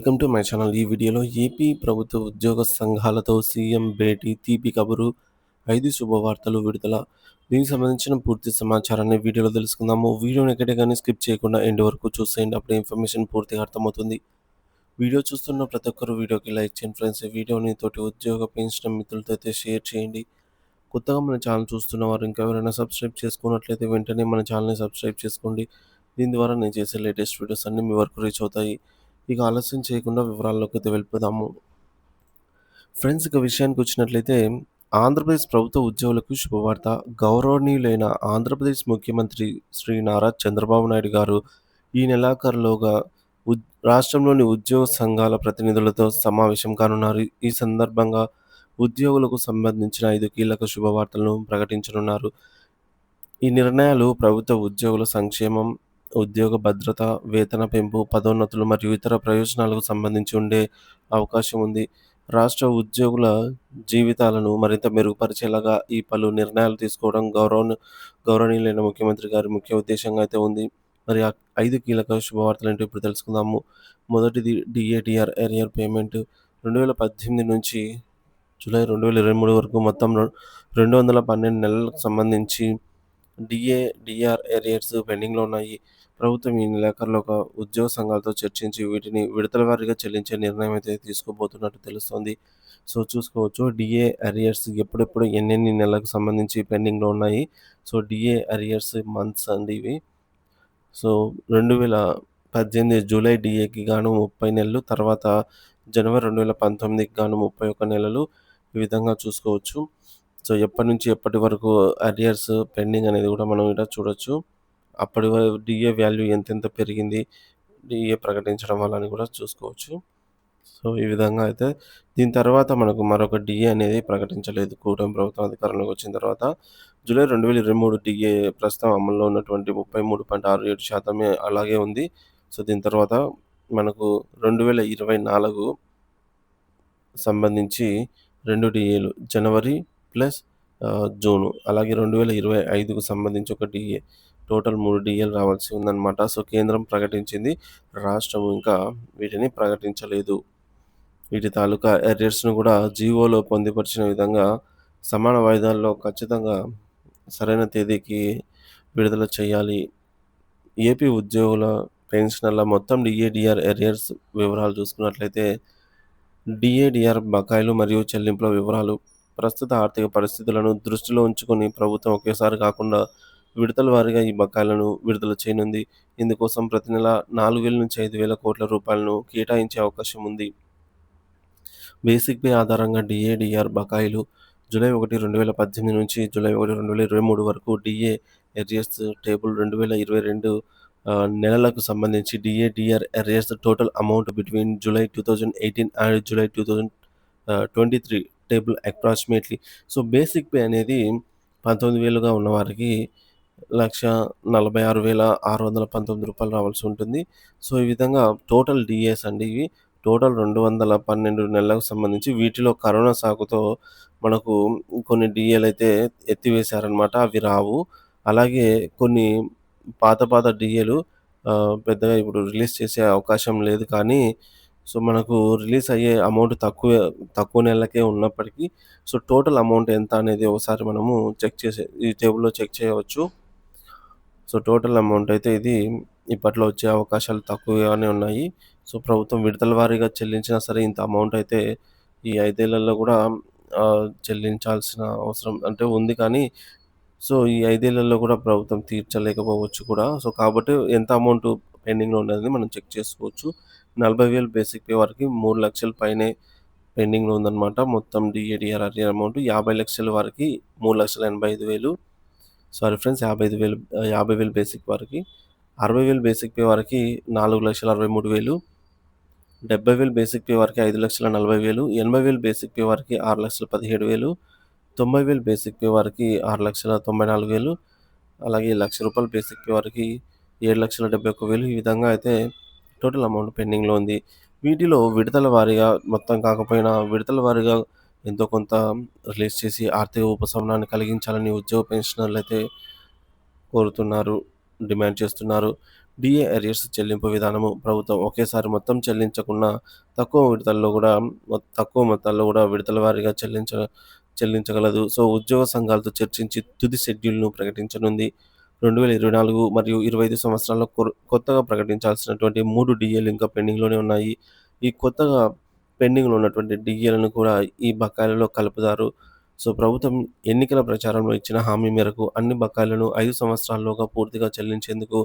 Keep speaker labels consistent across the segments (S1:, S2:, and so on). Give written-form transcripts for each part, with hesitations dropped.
S1: Welcome to my channel. ఈ వీడియోలో AP ప్రభుత్వ ఉద్యోగ సంఘాలతో సీఎం భేటీ, తీపి కబురు, 5 శుభవార్తలు విడుదల. దీనికి సంబంధించిన పూర్తి సమాచారాన్ని వీడియోలో తెలుసుకుందాము. వీడియోని ఎక్కడే కానీ స్కిప్ చేయకుండా ఎండ్ వరకు చూసేయండి. అప్పుడే ఇన్ఫర్మేషన్ పూర్తిగా అర్థమవుతుంది. వీడియో చూస్తున్న ప్రతి ఒక్కరు వీడియోకి లైక్ చేయండి ఫ్రెండ్స్. ఈ వీడియోని తోటి ఉద్యోగ పెన్షన్ మిత్రులతో అయితే షేర్ చేయండి. కొత్తగా మన ఛానల్ చూస్తున్న వారు ఇంకా ఎవరైనా సబ్స్క్రైబ్ చేసుకున్నట్లయితే వెంటనే మన ఛానల్ని సబ్స్క్రైబ్ చేసుకోండి. దీని ద్వారా నేను చేసే లేటెస్ట్ వీడియోస్ అన్నీ మీ వరకు రీచ్ అవుతాయి. ఇక ఆలస్యం చేయకుండా వివరాల్లోకి అయితే వెళ్ళిపోదాము. ఫ్రెండ్స్, ఇక విషయానికి వచ్చినట్లయితే ఆంధ్రప్రదేశ్ ప్రభుత్వ ఉద్యోగులకు శుభవార్త. గౌరవనీయులైన ఆంధ్రప్రదేశ్ ముఖ్యమంత్రి శ్రీ నారా చంద్రబాబు నాయుడు గారు ఈ నెలాఖరులోగా రాష్ట్రంలోని ఉద్యోగ సంఘాల ప్రతినిధులతో సమావేశం కానున్నారు. ఈ సందర్భంగా ఉద్యోగులకు సంబంధించిన 5 కీలక శుభవార్తలను ప్రకటించనున్నారు. ఈ నిర్ణయాలు ప్రభుత్వ ఉద్యోగుల సంక్షేమం, ఉద్యోగ భద్రత, వేతన పెంపు, పదోన్నతులు మరియు ఇతర ప్రయోజనాలకు సంబంధించి ఉండే అవకాశం ఉంది. రాష్ట్ర ఉద్యోగుల జీవితాలను మరింత మెరుగుపరిచేలాగా ఈ పలు నిర్ణయాలు తీసుకోవడం గౌరవనీయులైన ముఖ్యమంత్రి గారి ముఖ్య ఉద్దేశంగా అయితే ఉంది. మరి ఆ 5 కీలక శుభవార్తలు ఏంటో ఇప్పుడు తెలుసుకుందాము. మొదటిది డిఏడిఆర్ ఎరియర్ పేమెంట్. 2018 నుంచి జూలై 2023 వరకు మొత్తం 212 నెలలకు సంబంధించి డిఆర్ ఎరియర్స్ పెండింగ్లో ఉన్నాయి. ప్రభుత్వం ఈ నెలాఖరులోగా ఉద్యోగ సంఘాలతో చర్చించి వీటిని విడతల వారీగా చెల్లించే నిర్ణయం అయితే తీసుకోబోతున్నట్టు తెలుస్తోంది. సో చూసుకోవచ్చు, డిఏ అరియర్స్ ఎప్పుడెప్పుడు ఎన్నెన్ని నెలలకు సంబంధించి పెండింగ్లో ఉన్నాయి. సో డిఏ అరియర్స్ మంత్స్ అండి ఇవి. సో 2018 జూలై డిఏకి గాను 30 నెలలు, తర్వాత జనవరి 2019కి గాను 31 నెలలు. ఈ విధంగా చూసుకోవచ్చు. సో ఎప్పటి నుంచి ఎప్పటి వరకు అరియర్స్ పెండింగ్ అనేది కూడా మనం ఇక్కడ చూడొచ్చు. అప్పటి డిఏ వాల్యూ ఎంతెంత పెరిగింది డిఏ ప్రకటించడం వల్ల అని కూడా చూసుకోవచ్చు. సో ఈ విధంగా అయితే దీని తర్వాత మనకు మరొక డిఏ అనేది ప్రకటించలేదు. కూటమి ప్రభుత్వం అధికారంలోకి వచ్చిన తర్వాత జూలై 2023 డిఏ ప్రస్తుతం అమల్లో ఉన్నటువంటి 33.67% అలాగే ఉంది. సో దీని తర్వాత మనకు 2024 సంబంధించి 2 డిఏలు, జనవరి ప్లస్ జూను, అలాగే 2025కు సంబంధించి ఒక డిఏ, టోటల్ 3 డిఏలు రావాల్సి ఉందన్నమాట. సో కేంద్రం ప్రకటించింది, రాష్ట్రం ఇంకా వీటిని ప్రకటించలేదు. వీటి తాలూకా అరియర్స్ను కూడా జీవోలో పొందుపరిచిన విధంగా సమాన వాయిదాల్లో ఖచ్చితంగా సరైన తేదీకి విడుదల చేయాలి. ఏపీ ఉద్యోగుల పెన్షనర్ల మొత్తం డిఏడిఆర్ అరియర్స్ వివరాలు చూసుకున్నట్లయితే డిఏడిఆర్ బకాయిలు మరియు చెల్లింపుల వివరాలు. ప్రస్తుత ఆర్థిక పరిస్థితులను దృష్టిలో ఉంచుకొని ప్రభుత్వం ఒకేసారి కాకుండా విడతల వారీగా ఈ బకాయిలను విడుదల చేయనుంది. ఇందుకోసం ప్రతి నెల 4,000 నుంచి 5,000 కోట్ల రూపాయలను కేటాయించే అవకాశం ఉంది. బేసిక్ పే ఆధారంగా డిఏడిఆర్ బకాయిలు. జూలై 1, 2018 నుంచి జూలై 1, 2023 వరకు డిఏ అరియర్స్ టేబుల్. 2022 నెలలకు సంబంధించి DADR arrears total amount between July 2018 and July 2023 table approximately. So basic pay అనేది 19,000గా ఉన్న వారికి 1,46,619 రూపాయలు రావాల్సి ఉంటుంది. సో ఈ విధంగా టోటల్ డిఏస్ అండి ఇవి. టోటల్ 212 నెలలకు సంబంధించి వీటిలో కరోనా సాకుతో మనకు కొన్ని డిఏలు అయితే ఎత్తివేశారనమాట. అవి రావు. అలాగే కొన్ని పాత డిఏలు పెద్దగా ఇప్పుడు రిలీజ్ చేసే అవకాశం లేదు. కానీ సో మనకు రిలీజ్ అయ్యే అమౌంట్ తక్కువ నెలలకే ఉన్నప్పటికీ సో టోటల్ అమౌంట్ ఎంత అనేది ఒకసారి మనము ఈ టేబుల్లో చెక్ చేయవచ్చు. సో టోటల్ అమౌంట్ అయితే ఇది ఇప్పట్లో వచ్చే అవకాశాలు తక్కువగానే ఉన్నాయి. సో ప్రభుత్వం విడతల వారీగా చెల్లించినా సరే ఇంత అమౌంట్ అయితే ఈ 5 ఏళ్లలో కూడా చెల్లించాల్సిన అవసరం అంటే ఉంది. కానీ సో ఈ 5 ఏళ్లలో కూడా ప్రభుత్వం తీర్చలేకపోవచ్చు కూడా. సో కాబట్టి ఎంత అమౌంట్ పెండింగ్లో ఉన్నది మనం చెక్ చేసుకోవచ్చు. 40,000 బేసిక్ పే వారికి 3 లక్షల పైనే పెండింగ్లో ఉందన్నమాట. మొత్తం డిఏడిఆర్ అరియర్ అమౌంట్ 50 లక్షల వారికి 3,85,000. సారీ ఫ్రెండ్స్, 50,000 బేసిక్ వారికి. 60,000 బేసిక్ పే వారికి 4,63,000. 70,000 బేసిక్ పే వారికి 5,40,000. 80,000 బేసిక్ పే వారికి 6,17,000. 90,000 బేసిక్ పే వారికి 6,94,000. అలాగే ₹1,00,000 బేసిక్ పే వారికి 7,71,000. ఈ విధంగా అయితే టోటల్ అమౌంట్ పెండింగ్లో ఉంది. వీటిలో విడతల వారీగా మొత్తం కాకపోయినా విడతల వారీగా ఎంతో కొంత రిలీజ్ చేసి ఆర్థిక ఉపశమనాన్ని కలిగించాలని ఉద్యోగ పెన్షనర్లు అయితే కోరుతున్నారు, డిమాండ్ చేస్తున్నారు. డిఏ అరియర్స్ చెల్లింపు విధానము. ప్రభుత్వం ఒకేసారి మొత్తం చెల్లించకున్నా తక్కువ మొత్తాల్లో కూడా విడతల వారీగా చెల్లించగలదు. సో, ఉద్యోగ సంఘాలతో చర్చించి తుది షెడ్యూల్‌ను ప్రకటించనుంది. 2024 మరియు 25 సంవత్సరాల్లో కొత్తగా ప్రకటించాల్సినటువంటి 3 డీఏలు ఇంకా పెండింగ్‌లోనే ఉన్నాయి. ఈ కొత్తగా పెండింగ్‌లో ఉన్నటువంటి డీఏలను కూడా ఈ బకాయిలలో కలుపుతారు. సో, ప్రభుత్వం ఎన్నికల ప్రచారంలో ఇచ్చిన హామీ మేరకు అన్ని బకాయిలను 5 సంవత్సరాల్లోగా పూర్తిగా చెల్లించేందుకు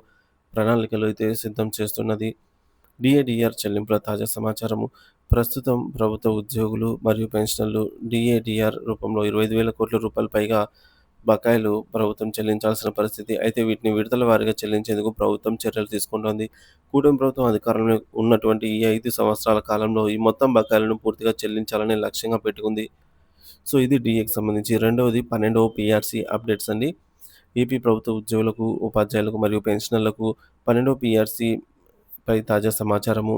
S1: ప్రణాళికలు అయితే సిద్ధం చేస్తున్నది. డీఏ/డీఆర్ చెల్లింపుల తాజా సమాచారము. ప్రస్తుతం ప్రభుత్వ ఉద్యోగులు మరియు పెన్షనర్లు డీఏ/డీఆర్ రూపంలో రూ. 25,000 పైగా బకాయిలు ప్రభుత్వం చెల్లించాల్సిన పరిస్థితి. అయితే వీటిని విడతల వారీగా చెల్లించేందుకు ప్రభుత్వం చర్యలు తీసుకుంటోంది. కూటమి ప్రభుత్వం అధికారంలో ఉన్నటువంటి ఈ 5 సంవత్సరాల కాలంలో ఈ మొత్తం బకాయిలను పూర్తిగా చెల్లించాలని లక్ష్యంగా పెట్టుకుంది. సో, ఇది డీఏకి సంబంధించి. రెండవది 12వ పీఆర్సీ అప్డేట్స్ అండి. ఏపీ ప్రభుత్వ ఉద్యోగులకు, ఉపాధ్యాయులకు మరియు పెన్షనర్లకు 12వ పీఆర్సీపై తాజా సమాచారము.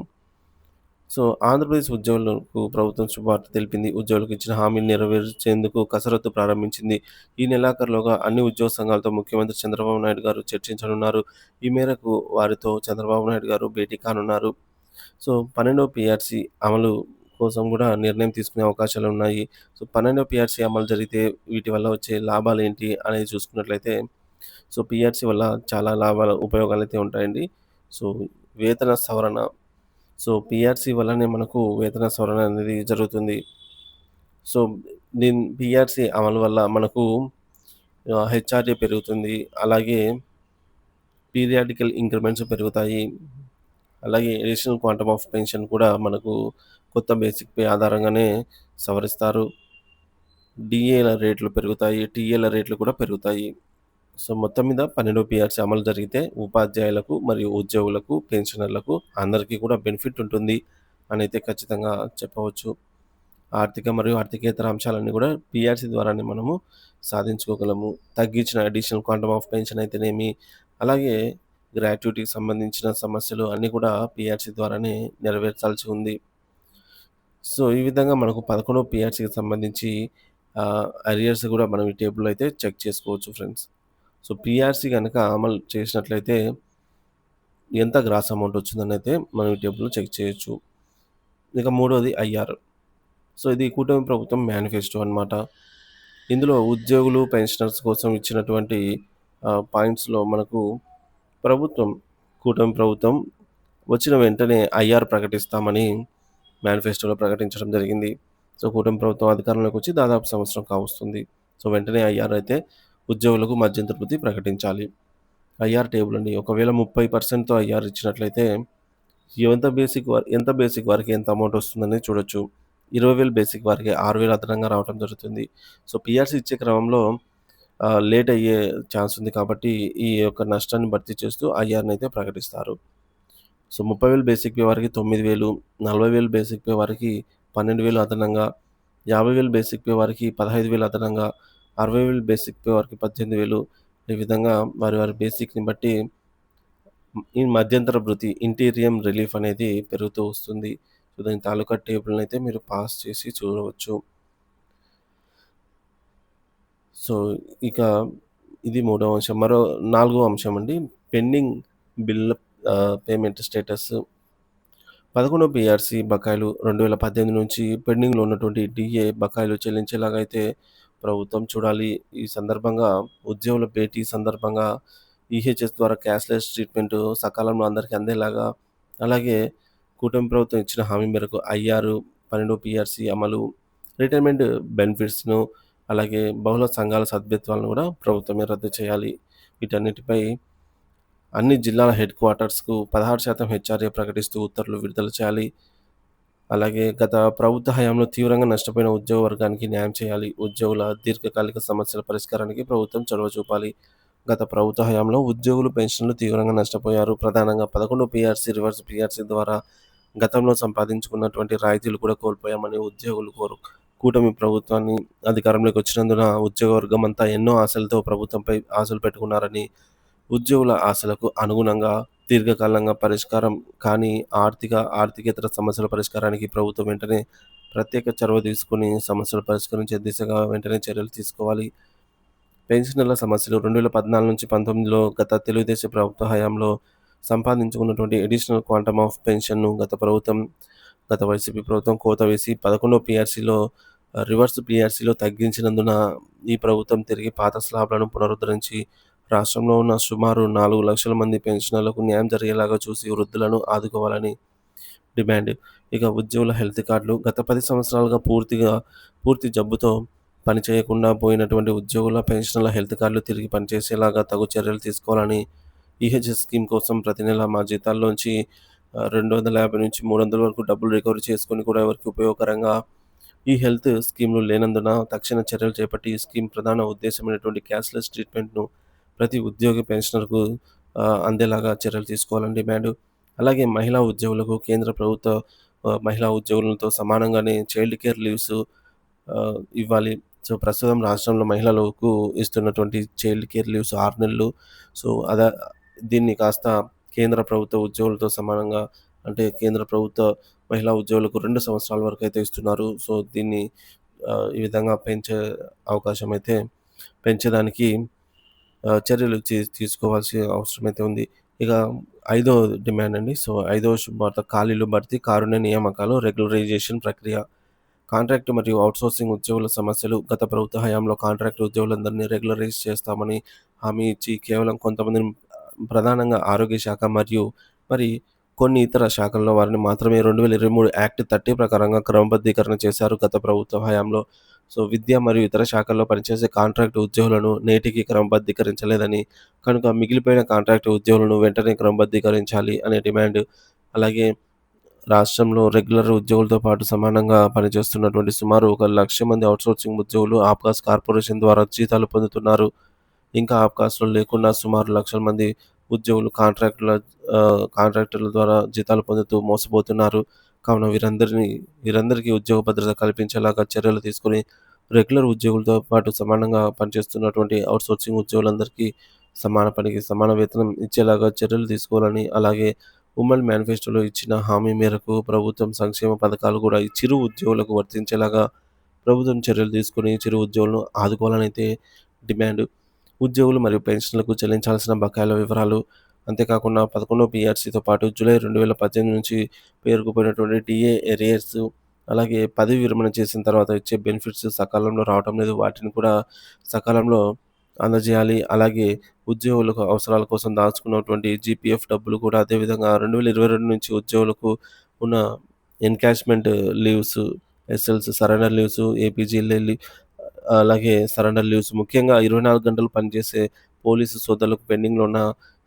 S1: సో, ఆంధ్రప్రదేశ్ ఉద్యోగులకు ప్రభుత్వం శుభవార్త తెలిపింది. ఉద్యోగులకు ఇచ్చిన హామీని నెరవేర్చేందుకు కసరత్తు ప్రారంభించింది. ఈ నెలాఖరులోగా అన్ని ఉద్యోగ సంఘాలతో ముఖ్యమంత్రి చంద్రబాబు నాయుడు గారు చర్చించనున్నారు. ఈ మేరకు వారితో చంద్రబాబు నాయుడు గారు భేటీ కానున్నారు. సో, 12వ పీఆర్సీ అమలు కోసం కూడా నిర్ణయం తీసుకునే అవకాశాలున్నాయి. సో, 12వ పీఆర్సీ అమలు జరిగితే వీటి వల్ల వచ్చే లాభాలేంటి అనేది చూసుకున్నట్లయితే, సో, పీఆర్సీ వల్ల చాలా ఉపయోగాలైతే ఉంటాయండి. సో, వేతన సవరణ. సో, పీఆర్సీ వల్లనే మనకు వేతన సవరణ అనేది జరుగుతుంది. సో, పీఆర్సీ అమలు వల్ల మనకు హెచ్ఆర్ఏ పెరుగుతుంది. అలాగే పీరియాడికల్ ఇంక్రిమెంట్స్ పెరుగుతాయి. అలాగే అడిషనల్ క్వాంటమ్ ఆఫ్ పెన్షన్ కూడా మనకు కొత్త బేసిక్ పే ఆధారంగానే సవరిస్తారు. డీఏల రేట్లు పెరుగుతాయి. టీఏల రేట్లు కూడా పెరుగుతాయి. సో, మొత్తం మీద 12వ పీఆర్సీ అమలు జరిగితే ఉపాధ్యాయులకు మరియు ఉద్యోగులకు, పెన్షనర్లకు అందరికీ కూడా బెనిఫిట్ ఉంటుంది అనైతే ఖచ్చితంగా చెప్పవచ్చు. ఆర్థిక మరియు ఆర్థికేతర అంశాలన్నీ కూడా పీఆర్సీ ద్వారానే మనము సాధించుకోగలము. తగ్గించిన అడిషనల్ క్వాంటమ్ ఆఫ్ పెన్షన్ అయితేనేమి, అలాగే గ్రాట్యుటీకి సంబంధించిన సమస్యలు అన్నీ కూడా పీఆర్సీ ద్వారానే నెరవేర్చాల్సి ఉంది. సో, ఈ విధంగా మనకు 11వ పీఆర్సీకి సంబంధించి అరియర్స్ కూడా మనం ఈ టేబుల్‌లో అయితే చెక్ చేసుకోవచ్చు ఫ్రెండ్స్. సో, పీఆర్సీ గనక అమలు చేసినట్లయితే ఎంత గ్రాస్ అమౌంట్ వచ్చిందనైతే మనం ఈ టేబుల్‌లో చెక్ చేయొచ్చు. ఇక మూడోది ఐఆర్. సో, ఇది కూటమి ప్రభుత్వం మేనిఫెస్టో అనమాట. ఇందులో ఉద్యోగులు, పెన్షనర్స్ కోసం ఇచ్చినటువంటి పాయింట్స్‌లో మనకు ప్రభుత్వం, కూటమి ప్రభుత్వం వచ్చిన వెంటనే ఐఆర్ ప్రకటిస్తామని మేనిఫెస్టోలో ప్రకటించడం జరిగింది. సో, కూటమి ప్రభుత్వం అధికారంలోకి వచ్చి దాదాపు సంవత్సరం కావస్తుంది. సో, వెంటనే ఐఆర్ అయితే ఉద్యోగులకు మధ్యంతర వృత్తి ప్రకటించాలి. ఐఆర్ టేబుల్ అండి. ఒకవేళ 30%తో ఐఆర్ ఇచ్చినట్లయితే ఎంత బేసిక్ వారికి ఎంత అమౌంట్ వస్తుందని చూడొచ్చు. 20,000 బేసిక్ వారికి 6,000 అదనంగా రావడం జరుగుతుంది. సో, పీఆర్సీ ఇచ్చే క్రమంలో లేట్ అయ్యే ఛాన్స్ ఉంది కాబట్టి ఈ యొక్క నష్టాన్ని భర్తీ చేస్తూ ఐఆర్‌ని అయితే ప్రకటిస్తారు. సో, 30,000 బేసిక్ పే వారికి 9,000, 40,000 బేసిక్ పే వారికి 12,000 అదనంగా, 50,000 బేసిక్ పే వారికి 15,000 అదనంగా, 60,000 బేసిక్ పే వారికి 18,000 ఈ విధంగా వారి వారి బేసిక్‌ని బట్టి ఈ మధ్యంతర భృతి ఇంటీరియం రిలీఫ్ అనేది పెరుగుతూ వస్తుంది. సో, దాని తాలూకా టేబుల్‌ని అయితే మీరు పాస్ చేసి చూడవచ్చు. సో, ఇక ఇది మూడవ అంశం. నాలుగవ అంశం అండి. Pending bill payment status. 11వ పీఆర్సీ బకాయిలు 2018 నుంచి పెండింగ్‌లో ఉన్నటువంటి డీఏ బకాయిలు చెల్లించేలాగా అయితే ప్రభుత్వం చూడాలి. ఈ సందర్భంగా ఉద్యోగుల భేటీ సందర్భంగా ఈహెచ్ఎస్ ద్వారా క్యాష్‌లెస్ ట్రీట్‌మెంట్ సకాలంలో అందరికీ అందేలాగా, అలాగే కూటమి ప్రభుత్వం ఇచ్చిన హామీ మేరకు ఐఆర్, 12వ పీఆర్సీ అమలు, రిటైర్మెంట్ బెనిఫిట్స్‌ను, అలాగే బహుళ సంఘాల సభ్యత్వాలను కూడా ప్రభుత్వమే రద్దు చేయాలి. వీటన్నిటిపై అన్ని జిల్లాల హెడ్ క్వార్టర్స్‌కు 16% హెచ్ఆర్ఏ ప్రకటిస్తూ ఉత్తర్వులు విడుదల చేయాలి. అలాగే గత ప్రభుత్వ హయాంలో తీవ్రంగా నష్టపోయిన ఉద్యోగ వర్గానికి న్యాయం చేయాలి. ఉద్యోగుల దీర్ఘకాలిక సమస్యల పరిష్కారానికి ప్రభుత్వం చొరవ చూపాలి. గత ప్రభుత్వ హయాంలో ఉద్యోగులు, పెన్షన్లు తీవ్రంగా నష్టపోయారు. ప్రధానంగా 11 పీఆర్సీ, రివర్స్ పీఆర్సీ ద్వారా గతంలో సంపాదించుకున్నటువంటి రాయితీలు కూడా కోల్పోయామని ఉద్యోగులు కూటమి ప్రభుత్వాన్ని అధికారంలోకి వచ్చినందున ఉద్యోగ వర్గం అంతా ఎన్నో ఆశలతో ప్రభుత్వంపై ఆశలు పెట్టుకున్నారని, ఉద్యోగుల ఆశలకు అనుగుణంగా దీర్ఘకాలంగా పరిష్కారం కాని ఆర్థికేతర సమస్యల పరిష్కారానికి ప్రభుత్వం వెంటనే ప్రత్యేక చొరవ తీసుకొని సమస్యలు పరిష్కరించే దిశగా వెంటనే చర్యలు తీసుకోవాలి. పెన్షనర్ల సమస్యలు 2014 నుంచి 19లో గత తెలుగుదేశం ప్రభుత్వ హయాంలో సంపాదించుకున్నటువంటి అడిషనల్ క్వాంటమ్ ఆఫ్ పెన్షన్‌ను గత వైసీపీ ప్రభుత్వం కోత వేసి 11వ పీఆర్సీలో రివర్స్ పీఆర్సీలో తగ్గించినందున ఈ ప్రభుత్వం తిరిగి పాత స్లాబ్‌లను పునరుద్ధరించి రాష్ట్రంలో ఉన్న సుమారు 4,00,000 మంది పెన్షనర్లకు న్యాయం జరిగేలాగా చూసి వృద్ధులను ఆదుకోవాలని డిమాండ్. ఇక ఉద్యోగుల హెల్త్ కార్డులు గత 10 సంవత్సరాలుగా పూర్తి జబ్బుతో పనిచేయకుండా పోయినటువంటి ఉద్యోగుల, పెన్షనర్ల హెల్త్ కార్డులు తిరిగి పనిచేసేలాగా తగు చర్యలు తీసుకోవాలని ఈహెచ్ఎస్ స్కీమ్ కోసం ప్రతి నెల మా జీతాల్లోంచి 250-300 వరకు డబ్బులు రికవరీ చేసుకొని కూడా ఎవరికి ఉపయోగకరంగా ఈ హెల్త్ స్కీమ్‌లు లేనందున తక్షణ చర్యలు చేపట్టి ఈ స్కీమ్ ప్రధాన ఉద్దేశమైనటువంటి క్యాష్‌లెస్ ట్రీట్మెంట్‌ను ప్రతి ఉద్యోగి, పెన్షనర్‌కు అందేలాగా చర్యలు తీసుకోవాలని డిమాండు. అలాగే మహిళా ఉద్యోగులకు కేంద్ర ప్రభుత్వ మహిళా ఉద్యోగులతో సమానంగానే చైల్డ్ కేర్ లీవ్స్ ఇవ్వాలి. సో, ప్రస్తుతం రాష్ట్రంలో మహిళలకు ఇస్తున్నటువంటి చైల్డ్ కేర్ లీవ్స్ 6 నెలలు. సో, దీన్ని కాస్త కేంద్ర ప్రభుత్వ ఉద్యోగులతో సమానంగా అంటే కేంద్ర ప్రభుత్వ మహిళా ఉద్యోగులకు 2 సంవత్సరాల వరకైతే ఇస్తున్నారు. సో, దీన్ని ఈ విధంగా పెంచేదానికి చర్యలు తీసుకోవాల్సిన అవసరమైతే ఉంది. ఇక ఐదో డిమాండ్ అండి. సో, ఐదవ శుభవార్త ఖాళీలు భర్తీ, కారుణ్య నియామకాలు, రెగ్యులరైజేషన్ ప్రక్రియ. కాంట్రాక్ట్ మరియు ఔట్‌సోర్సింగ్ ఉద్యోగుల సమస్యలు. గత ప్రభుత్వ హయాంలో కాంట్రాక్ట్ ఉద్యోగులందరినీ రెగ్యులరైజ్ చేస్తామని హామీ ఇచ్చి కేవలం కొంతమందిని ప్రధానంగా ఆరోగ్య శాఖ మరి కొన్ని ఇతర శాఖల్లో వారిని మాత్రమే 2023 యాక్ట్ 30 ప్రకారంగా క్రమబద్ధీకరణ చేశారు గత ప్రభుత్వ హయాంలో. సో, విద్య మరియు ఇతర శాఖల్లో పనిచేసే కాంట్రాక్ట్ ఉద్యోగులను నేటికి క్రమబద్ధీకరించలేదని, కనుక మిగిలిపోయిన కాంట్రాక్ట్ ఉద్యోగులను వెంటనే క్రమబద్ధీకరించాలి అనే డిమాండ్. అలాగే రాష్ట్రంలో రెగ్యులర్ ఉద్యోగులతో పాటు సమానంగా పనిచేస్తున్నటువంటి సుమారు 1,00,000 మంది ఔట్‌సోర్సింగ్ ఉద్యోగులు ఆప్కాస్ కార్పొరేషన్ ద్వారా జీతాలు పొందుతున్నారు. ఇంకా ఆప్కాస్‌లో లేకుండా సుమారు లక్షల మంది ఉద్యోగులు కాంట్రాక్టర్ల ద్వారా జీతాలు పొందుతూ మోసపోతున్నారు. కావున వీరందరికీ ఉద్యోగ భద్రత కల్పించేలాగా చర్యలు తీసుకొని రెగ్యులర్ ఉద్యోగులతో పాటు సమానంగా పనిచేస్తున్నటువంటి ఔట్‌సోర్సింగ్ ఉద్యోగులందరికీ సమాన పనికి సమాన వేతనం ఇచ్చేలాగా చర్యలు తీసుకోవాలని, అలాగే ఉమ్మడి మేనిఫెస్టోలో ఇచ్చిన హామీ మేరకు ప్రభుత్వం సంక్షేమ పథకాలు కూడా ఈ చిరు ఉద్యోగులకు వర్తించేలాగా ప్రభుత్వం చర్యలు తీసుకొని చిరు ఉద్యోగులను ఆదుకోవాలనైతే డిమాండ్. ఉద్యోగులు మరియు పెన్షన్లకు చెల్లించాల్సిన బకాయిల వివరాలు, అంతేకాకుండా 11వ పీఆర్సీతో పాటు జూలై 2018 నుంచి పేరుకుపోయినటువంటి టీఏ ఎరియర్స్, అలాగే పదవి విరమణ చేసిన తర్వాత ఇచ్చే బెనిఫిట్స్ సకాలంలో రావటం లేదు. వాటిని కూడా సకాలంలో అందజేయాలి. అలాగే ఉద్యోగులకు అవసరాల కోసం దాచుకున్నటువంటి జీపీఎఫ్ డబ్బులు కూడా అదేవిధంగా 2022 నుంచి ఉద్యోగులకు ఉన్న encashment leaves, SLs, surrender leaves, APGLL అలాగే సరెండర్ లీవ్స్, ముఖ్యంగా 24 గంటలు పనిచేసే పోలీసు సోదరులకు పెండింగ్‌లో ఉన్న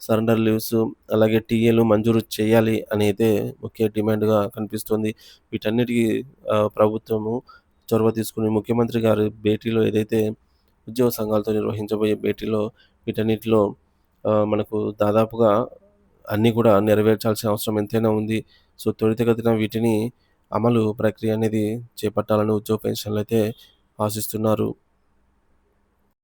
S1: సరెండర్ లీవ్స్, అలాగే టీఏలు మంజూరు చేయాలి అనేది ముఖ్య డిమాండ్‌గా కనిపిస్తుంది. వీటన్నిటికి ప్రభుత్వము చొరవ తీసుకొని ముఖ్యమంత్రి గారి భేటీలో ఏదైతే ఉద్యోగ సంఘాలతో నిర్వహించబోయే భేటీలో వీటన్నిటిలో మనకు దాదాపుగా అన్నీ కూడా నెరవేర్చాల్సిన అవసరం ఎంతైనా ఉంది. సో, త్వరితగతిన వీటిని అమలు ప్రక్రియ అనేది చేపట్టాలని ఉద్యోగ పెన్షనర్లయితే ఆశిస్తున్నారు.